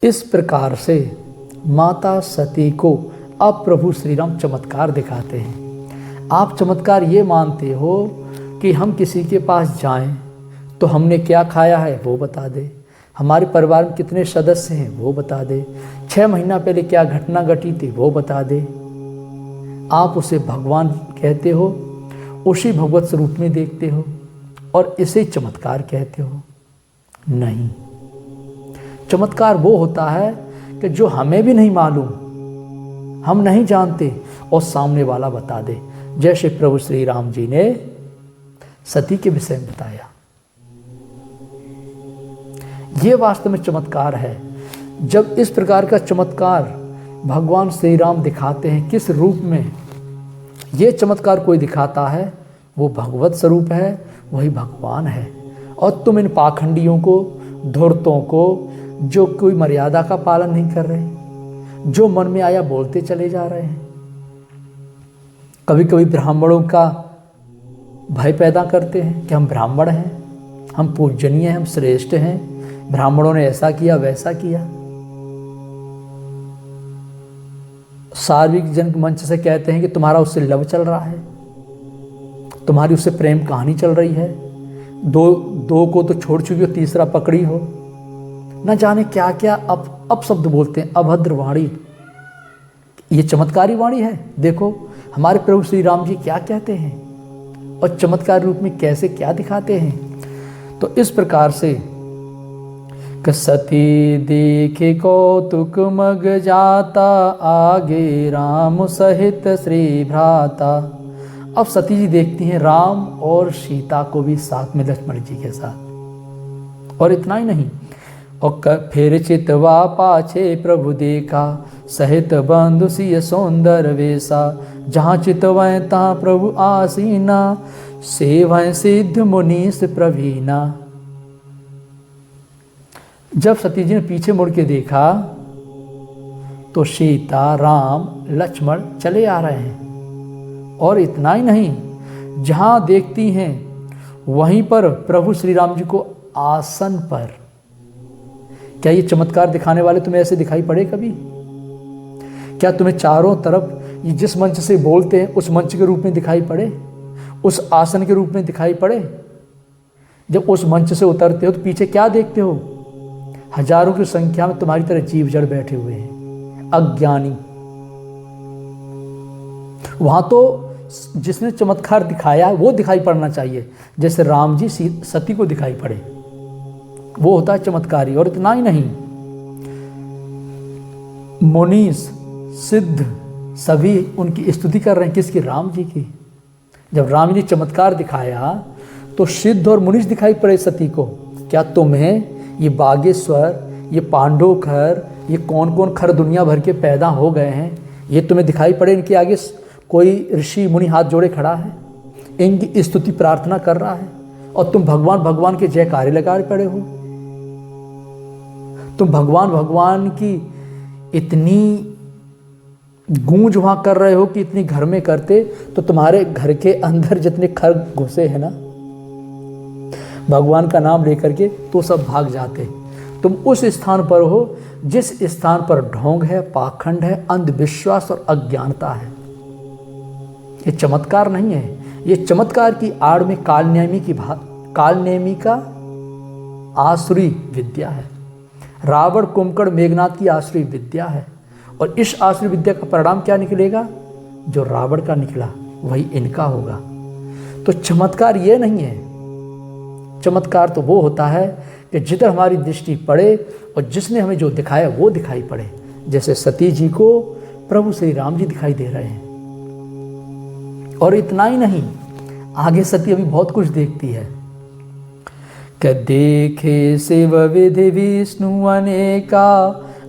इस प्रकार से माता सती को अब प्रभु श्री राम चमत्कार दिखाते हैं। आप चमत्कार ये मानते हो कि हम किसी के पास जाएं तो हमने क्या खाया है वो बता दे, हमारे परिवार में कितने सदस्य हैं वो बता दे, 6 महीना पहले क्या घटना घटी थी वो बता दे। आप उसे भगवान कहते हो, उसी भगवत स्वरूप में देखते हो और इसे चमत्कार कहते हो। नहीं, चमत्कार वो होता है कि जो हमें भी नहीं मालूम, हम नहीं जानते और सामने वाला बता दे, जैसे प्रभु श्री राम जी ने सती के विषय में बताया। ये वास्तव में चमत्कार है। जब इस प्रकार का चमत्कार भगवान श्री राम दिखाते हैं, किस रूप में ये चमत्कार कोई दिखाता है, वो भगवत स्वरूप है, वही भगवान है। और तुम इन पाखंडियों को, धूर्तों को, जो कोई मर्यादा का पालन नहीं कर रहे, जो मन में आया बोलते चले जा रहे हैं, कभी कभी ब्राह्मणों का भय पैदा करते हैं कि हम ब्राह्मण हैं, हम पूजनीय हैं, हम श्रेष्ठ हैं, ब्राह्मणों ने ऐसा किया वैसा किया। सार्वजनिक मंच से कहते हैं कि तुम्हारा उससे लव चल रहा है, तुम्हारी उससे प्रेम कहानी चल रही है, दो को तो छोड़ चुकी हो, तीसरा पकड़ी हो, न जाने क्या क्या अब शब्द बोलते हैं, अभद्र वाणी। ये चमत्कारी वाणी है। देखो हमारे प्रभु श्री राम जी क्या कहते हैं और चमत्कार रूप में कैसे क्या दिखाते हैं। तो इस प्रकार से सती देखे कौतुक मग जाता, आगे राम सहित श्री भ्राता। अब सती जी देखती हैं राम और सीता को भी साथ में, लक्ष्मण जी के साथ। और इतना ही नहीं, और फिर चितवा पाछे प्रभु देखा, सहित बंधु सिय सौंदर वेसा। जहाँ चितवैं तहाँ प्रभु आसीना, सेवैं सिद्ध मुनीस प्रवीणा। जब सती जी ने पीछे मुड़ के देखा तो सीता, राम, लक्ष्मण चले आ रहे हैं। और इतना ही नहीं, जहां देखती हैं वहीं पर प्रभु श्री राम जी को आसन पर। क्या ये चमत्कार दिखाने वाले तुम्हें ऐसे दिखाई पड़े कभी? क्या तुम्हें चारों तरफ ये जिस मंच से बोलते हैं उस मंच के रूप में दिखाई पड़े, उस आसन के रूप में दिखाई पड़े? जब उस मंच से उतरते हो तो पीछे क्या देखते हो? हजारों की संख्या में तुम्हारी तरह जीव जड़ बैठे हुए हैं, अज्ञानी। वहां तो जिसने चमत्कार दिखाया वो दिखाई पड़ना चाहिए, जैसे राम जी सती को दिखाई पड़े, वो होता है चमत्कारी। और इतना ही नहीं, मुनीस, सिद्ध सभी उनकी स्तुति कर रहे हैं। किसकी? राम जी की। जब राम जी ने चमत्कार दिखाया तो सिद्ध और मुनीस दिखाई पड़े सती को। क्या तुम्हें ये बागेश्वर, ये पांडव खर, ये कौन कौन खर दुनिया भर के पैदा हो गए हैं, ये तुम्हें दिखाई पड़े? इनके आगे कोई ऋषि मुनि हाथ जोड़े खड़ा है, इनकी स्तुति प्रार्थना कर रहा है, और तुम भगवान भगवान के जयकारे लगा पड़े हो। तुम भगवान भगवान की इतनी गूंज वहां कर रहे हो कि इतनी घर में करते तो तुम्हारे घर के अंदर जितने खर घुसे हैं ना भगवान का नाम लेकर के, तो सब भाग जाते। तुम उस स्थान पर हो जिस स्थान पर ढोंग है, पाखंड है, अंधविश्वास और अज्ञानता है। ये चमत्कार नहीं है, ये चमत्कार की आड़ में कालनेमी का आसुरी विद्या है। रावण, कुंभकर्ण, मेघनाथ की आसुरी विद्या है। और इस आसुरी विद्या का परिणाम क्या निकलेगा? जो रावण का निकला वही इनका होगा। तो चमत्कार ये नहीं है। चमत्कार तो वो होता है कि जिधर हमारी दृष्टि पड़े और जिसने हमें जो दिखाया वो दिखाई पड़े। जैसे सती जी को प्रभु श्री राम जी दिखाई दे रहे हैं। और इतना ही नहीं, आगे सती अभी बहुत कुछ देखती है कि देखे शिव विधि विष्णु अनेका,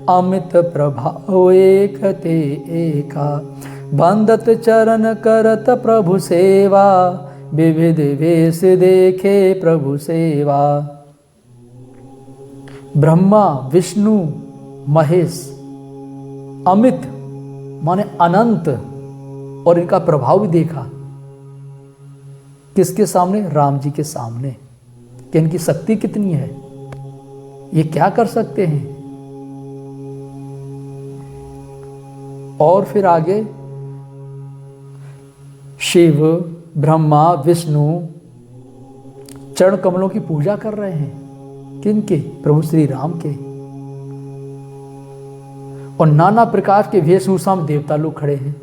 अमित प्रभाव एक ते एका। बंदत चरण करत प्रभु सेवा, विविध वेश देखे प्रभु सेवा। ब्रह्मा, विष्णु, महेश, अमित माने अनंत, और इनका प्रभाव भी देखा। किसके सामने? राम जी के सामने, कि इनकी शक्ति कितनी है, ये क्या कर सकते हैं। और फिर आगे शिव, ब्रह्मा, विष्णु चरण कमलों की पूजा कर रहे हैं। किनके? प्रभु श्री राम के। और नाना प्रकार के वेशभूषा में देवता लोग खड़े हैं।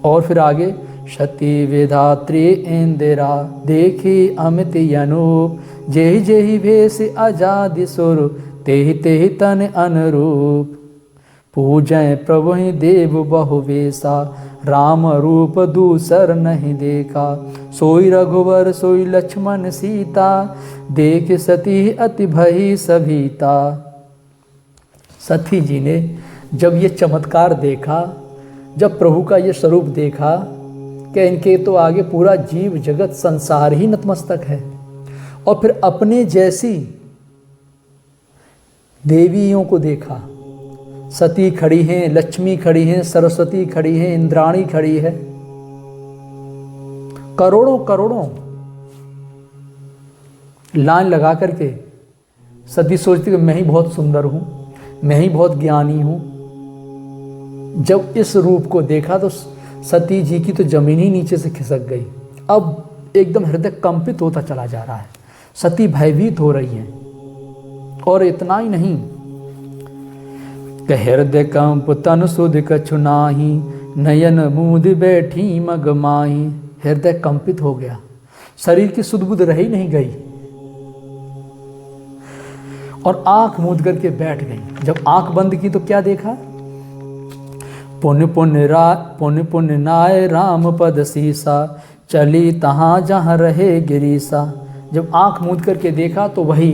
और फिर आगे सती वेदात्री इंदिरा देखी अमित अनूप, जेहि जेहि भेष आजादि सुर तेहि तेहि तन अनुरूप। पूजय प्रभु देव बहु वेशा, राम रूप दूसर नहीं देखा। सोई रघुवर सोई लक्ष्मण सीता, देख सती अति भई सभीता। सती जी ने जब ये चमत्कार देखा, जब प्रभु का ये स्वरूप देखा कि इनके तो आगे पूरा जीव जगत संसार ही नतमस्तक है, और फिर अपने जैसी देवियों को देखा। सती खड़ी हैं, लक्ष्मी खड़ी हैं, सरस्वती खड़ी हैं, इंद्राणी खड़ी है, करोड़ों करोड़ों लाइन लगा करके सती सोचती कि मैं ही बहुत सुंदर हूं, मैं ही बहुत ज्ञानी हूं। जब इस रूप को देखा तो सती जी की तो जमीन ही नीचे से खिसक गई। अब एकदम हृदय कंपित होता चला जा रहा है, सती भयभीत हो रही हैं। और इतना ही नहीं, हृदय कंप तन सुध कछु नाही, नयन मूद बैठी मगमाही। हृदय कंपित हो गया, शरीर की सुध बुध रही नहीं गई, और आंख मूंद करके बैठ गई। जब आंख बंद की तो क्या देखा? पुण्य पुण्य नाय राम पद सीसा, चली तहां जहां रहे गिरीसा। जब आंख मूंद करके देखा तो वही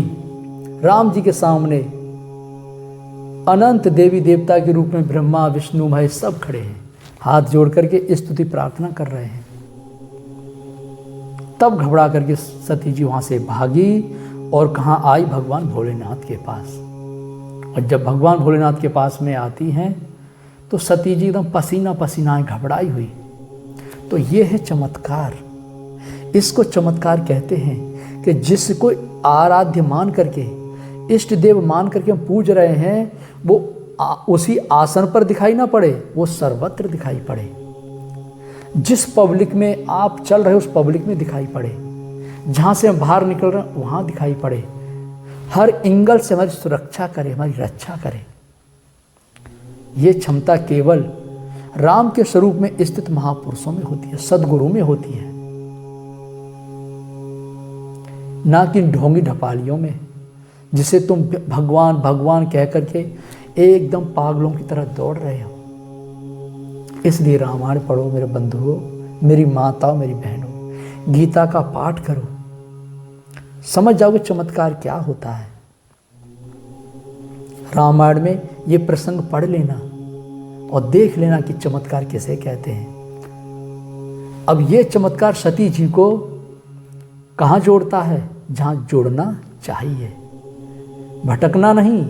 राम जी के सामने अनंत देवी देवता के रूप में ब्रह्मा विष्णु महेश सब खड़े हैं, हाथ जोड़ करके स्तुति प्रार्थना कर रहे हैं। तब घबरा करके सती जी वहां से भागी और कहाँ आई? भगवान भोलेनाथ के पास। और जब भगवान भोलेनाथ के पास में आती हैं तो सती जी एकदम पसीना पसीना घबराई हुई। तो ये है चमत्कार। इसको चमत्कार कहते हैं कि जिसको आराध्य मान करके, इष्ट देव मान करके हम पूज रहे हैं, वो उसी आसन पर दिखाई ना पड़े, वो सर्वत्र दिखाई पड़े। जिस पब्लिक में आप चल रहे हो उस पब्लिक में दिखाई पड़े, जहाँ से हम बाहर निकल रहे हैं वहाँ दिखाई पड़े। हर एंगल से हमारी सुरक्षा करे, हमारी रक्षा करे। ये क्षमता केवल राम के स्वरूप में स्थित महापुरुषों में होती है, सद्गुरु में होती है, ना कि ढोंगी ढपालियों में, जिसे तुम भगवान भगवान कह करके एकदम पागलों की तरह दौड़ रहे हो। इसलिए रामायण पढ़ो मेरे बंधुओं, मेरी माताओं, मेरी बहनों, गीता का पाठ करो, समझ जाओगे चमत्कार क्या होता है। रामायण में ये प्रसंग पढ़ लेना और देख लेना कि चमत्कार किसे कहते हैं। अब ये चमत्कार सती जी को कहाँ जोड़ता है? जहाँ जोड़ना चाहिए, भटकना नहीं।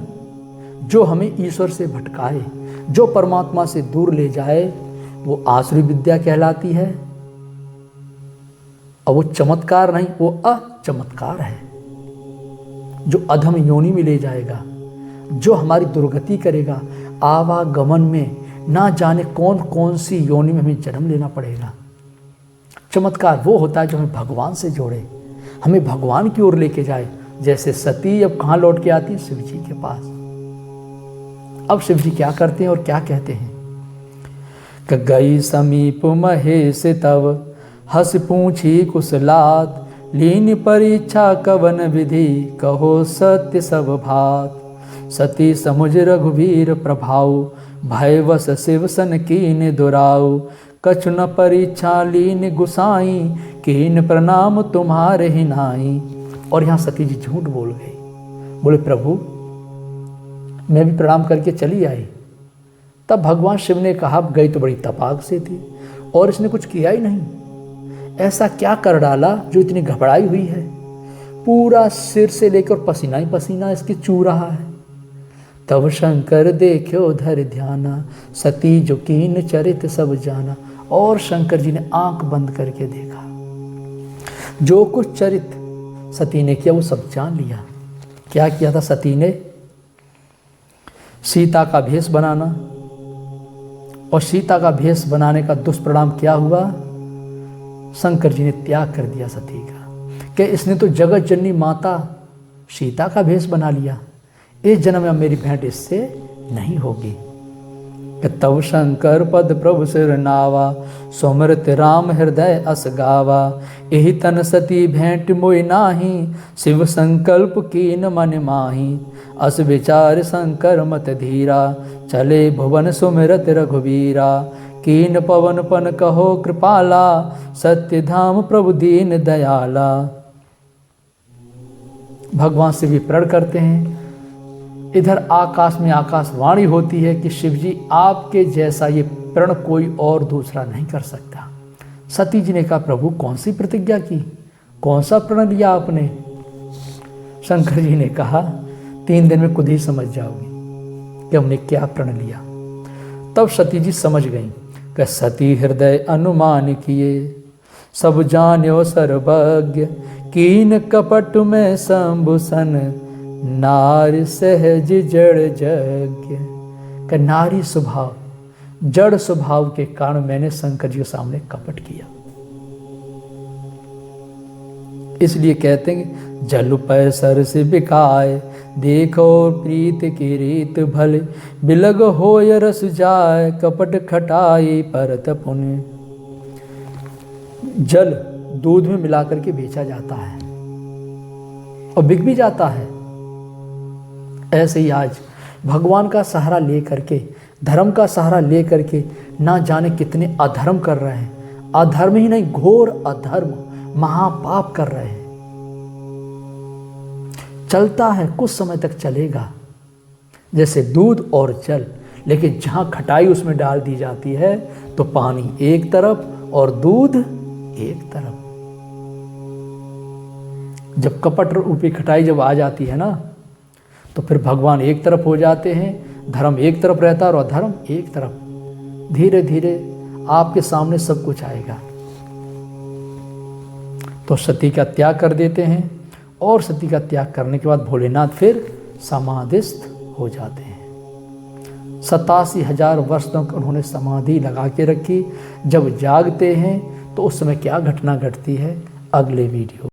जो हमें ईश्वर से भटकाए, जो परमात्मा से दूर ले जाए, वो आसुरी विद्या कहलाती है। और वो चमत्कार नहीं, वो अचमत्कार है, जो अधम योनि में ले जाएगा, जो हमारी दुर्गति करेगा। आवागमन में ना जाने कौन कौन सी योनि में हमें जन्म लेना पड़ेगा। चमत्कार वो होता है जो हमें भगवान से जोड़े, हमें भगवान की ओर लेके जाए। जैसे सती अब कहाँ लौट के आती है? शिव जी के पास। अब शिव जी क्या करते हैं और क्या कहते हैं? कि गई समीप महेश तव, हस पूछी कुशलात, लीन परीक्षा कवन विधि, कहो सत्य सब भात। सती समुझ रघुवीर प्रभाव, भयवश शिव सन कीन दुराऊ। कछु न परीक्षा लीन गुसाई, कीन प्रणाम तुम्हारे ही नाई। और यहाँ सती जी झूठ बोल गई, बोले प्रभु मैं भी प्रणाम करके चली आई। तब भगवान शिव ने कहा गई तो बड़ी तपाक से थी और इसने कुछ किया ही नहीं। ऐसा क्या कर डाला जो इतनी घबराई हुई है? पूरा सिर से लेकर पसीना ही पसीना इसके चू रहा है। तब शंकर देखो धर ध्याना, सती जो कीन चरित सब जाना। और शंकर जी ने आंख बंद करके देखा, जो कुछ चरित सती ने किया वो सब जान लिया। क्या किया था सती ने? सीता का भेष बनाना, और सीता का भेष बनाने का दुष्परिणाम क्या हुआ? शंकर जी ने त्याग कर दिया सती का, कि इसने तो जगत जननी माता सीता का भेष बना लिया, इस जन्म में मेरी भेंट इससे नहीं होगी। कि तब शंकर पद प्रभु सिर नावा, सुमृत राम हृदय अस गावा। एहि तन सती भेंट मोय नाही, शिव संकल्प कीन मन माही। अस विचार शंकर मत धीरा, चले भुवन सुमिरत रघुवीरा। कीन पवन पन कहो कृपाला, सत्य धाम प्रभु दीन दयाला। भगवान से भी प्रण करते हैं। इधर आकाश में आकाशवाणी होती है कि शिव जी आपके जैसा ये प्रण कोई और दूसरा नहीं कर सकता। सती जी ने कहा, प्रभु कौन सी प्रतिज्ञा की, कौन सा प्रण लिया आपने? शंकर जी ने कहा, 3 दिन में खुद ही समझ जाओगी कि हमने क्या प्रण लिया। तब सती जी समझ गई कि सती हृदय अनुमान किए, सब जान्यो सर्वज्ञ। कीन कपट में शंभुसन, नारी सहज जड़ यज्ञ। का नारी स्वभाव, जड़ स्वभाव के कारण मैंने शंकर जी के सामने कपट किया। इसलिए कहते हैं, जल पै सर से बिकाए, देखो प्रीत की रीत भले। बिलग हो रस जाए, कपट खटाई परत पुण्य। जल दूध में मिलाकर के बेचा जाता है और बिक भी जाता है। ऐसे ही आज भगवान का सहारा ले करके, धर्म का सहारा ले करके ना जाने कितने अधर्म कर रहे हैं। अधर्म ही नहीं, घोर अधर्म, महापाप कर रहे हैं। चलता है, कुछ समय तक चलेगा, जैसे दूध और जल, लेकिन जहां खटाई उसमें डाल दी जाती है तो पानी एक तरफ और दूध एक तरफ। जब कपट रूपी खटाई जब आ जाती है ना, तो फिर भगवान एक तरफ हो जाते हैं, धर्म एक तरफ रहता है और अधर्म एक तरफ। धीरे धीरे आपके सामने सब कुछ आएगा। तो सती का त्याग कर देते हैं, और सती का त्याग करने के बाद भोलेनाथ फिर समाधिस्थ हो जाते हैं। 87,000 वर्ष तक उन्होंने समाधि लगा के रखी। जब जागते हैं तो उस समय क्या घटना घटती है, अगले वीडियो